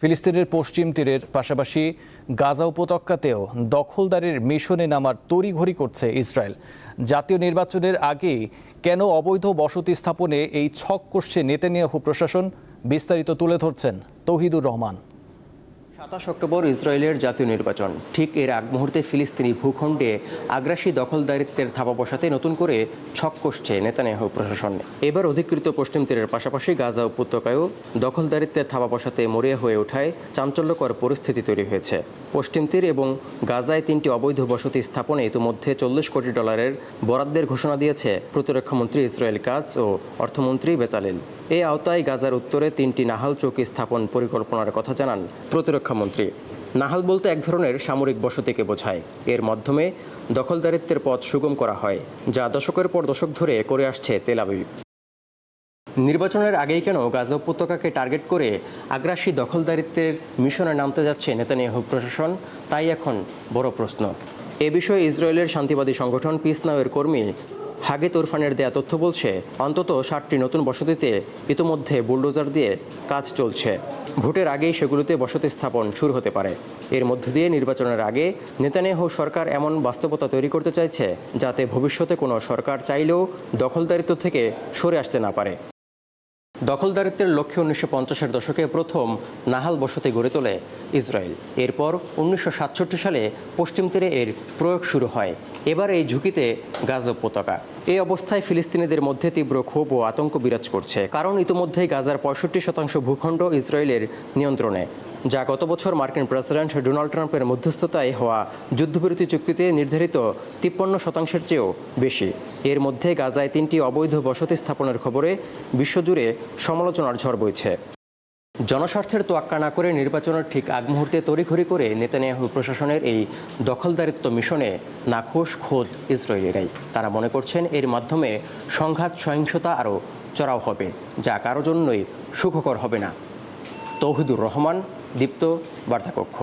ফিলিস্তিনের পশ্চিম তীরের পাশাপাশি গাজা উপত্যকাতেও দখলদারির মিশনে নামার তড়িঘড়ি করছে ইসরায়েল। জাতীয় নির্বাচনের আগে কেন অবৈধ বসতি স্থাপনে এই ছক কষছে নেতানিয়াহু প্রশাসন, বিস্তারিত তুলে ধরছেন তৌহিদুর রহমান। 27 অক্টোবর ইসরায়েলের জাতীয় নির্বাচন। ঠিক এর আগ মুহূর্তে ফিলিস্তিনি ভূখণ্ডে আগ্রাসী দখলদারিত্বের থাবা বসাতে নতুন করে ছক কষছে নেতানিয়াহু প্রশাসন। এবার অধিকৃত পশ্চিম তীরের পাশাপাশি গাজা উপত্যকায়ও দখলদারিত্বের থাবা বসাতে মরিয়া হয়ে ওঠায় চাঞ্চল্যকর পরিস্থিতি তৈরি হয়েছে। পশ্চিম তীর এবং গাজায় 3টি অবৈধ বসতি স্থাপনে ইতিমধ্যে $40 কোটি বরাদ্দের ঘোষণা দিয়েছে প্রতিরক্ষামন্ত্রী ইসরায়েল কাটজ ও অর্থমন্ত্রী বেচালেল। এই আওতায় গাজার উত্তরে 3টি নাহাল চৌকি স্থাপন পরিকল্পনার কথা জানান প্রতিরক্ষামন্ত্রী। নাহাল বলতে এক ধরনের সামরিক বসতিকে বোঝায়। এর মাধ্যমে দখলদারিত্বের পথ সুগম করা হয়, যা দশকের পর দশক ধরে করে আসছে তেল আবিব। নির্বাচনের আগেই কেন গাজা উপত্যকাকে টার্গেট করে আগ্রাসী দখলদারিত্বের মিশনে নামতে যাচ্ছে নেতানিয়াহু প্রশাসন, তাই এখন বড় প্রশ্ন। এ বিষয়ে ইসরায়েলের শান্তিবাদী সংগঠন পিস নাও-এর কর্মী হাগেত ওরফানের দেয়া তথ্য বলছে, অন্তত 60টি নতুন বসতিতে ইতোমধ্যে বুলডোজার দিয়ে কাজ চলছে। ভোটের আগেই সেগুলোতে বসতি স্থাপন শুরু হতে পারে। এর মধ্য দিয়ে নির্বাচনের আগে নেতানিয়াহু সরকার এমন বাস্তবতা তৈরি করতে চাইছে, যাতে ভবিষ্যতে কোনো সরকার চাইলেও দখলদারিত্ব থেকে সরে আসতে না পারে। দখলদারিত্বের লক্ষ্যে 1950-এর দশকে প্রথম নাহাল বসতি গড়ে তোলে ইসরায়েল। এরপর 1967 সালে পশ্চিম তীরে এর প্রয়োগ শুরু হয়। এবার এই ঝুঁকিতে গাজা উপত্যকা। এই অবস্থায় ফিলিস্তিনিদের মধ্যে তীব্র ক্ষোভ ও আতঙ্ক বিরাজ করছে, কারণ ইতিমধ্যেই গাজার 65% ভূখণ্ড ইসরায়েলের নিয়ন্ত্রণে, যা গত বছর মার্কিন প্রেসিডেন্ট ডোনাল্ড ট্রাম্পের মধ্যস্থতায় হওয়া যুদ্ধবিরতি চুক্তিতে নির্ধারিত 53% চেয়েও বেশি। এর মধ্যে গাজায় 3টি অবৈধ বসতি স্থাপনের খবরে বিশ্বজুড়ে সমালোচনার ঝড় বইছে। জনস্বার্থের তোয়াক্কা না করে নির্বাচনের ঠিক আগ মুহূর্তে তড়িঘড়ি করে নেতানিয়াহু প্রশাসনের এই দখলদারিত্ব মিশনে নাখোশ খোদ ইসরায়েলিরাই। তারা মনে করছেন এর মাধ্যমে সংঘাত সহিংসতা আরও চড়াও হবে, যা কারো জন্যই সুখকর হবে না। তৌহিদুর রহমান, দীপ্ত, বার্তা কক্ষ।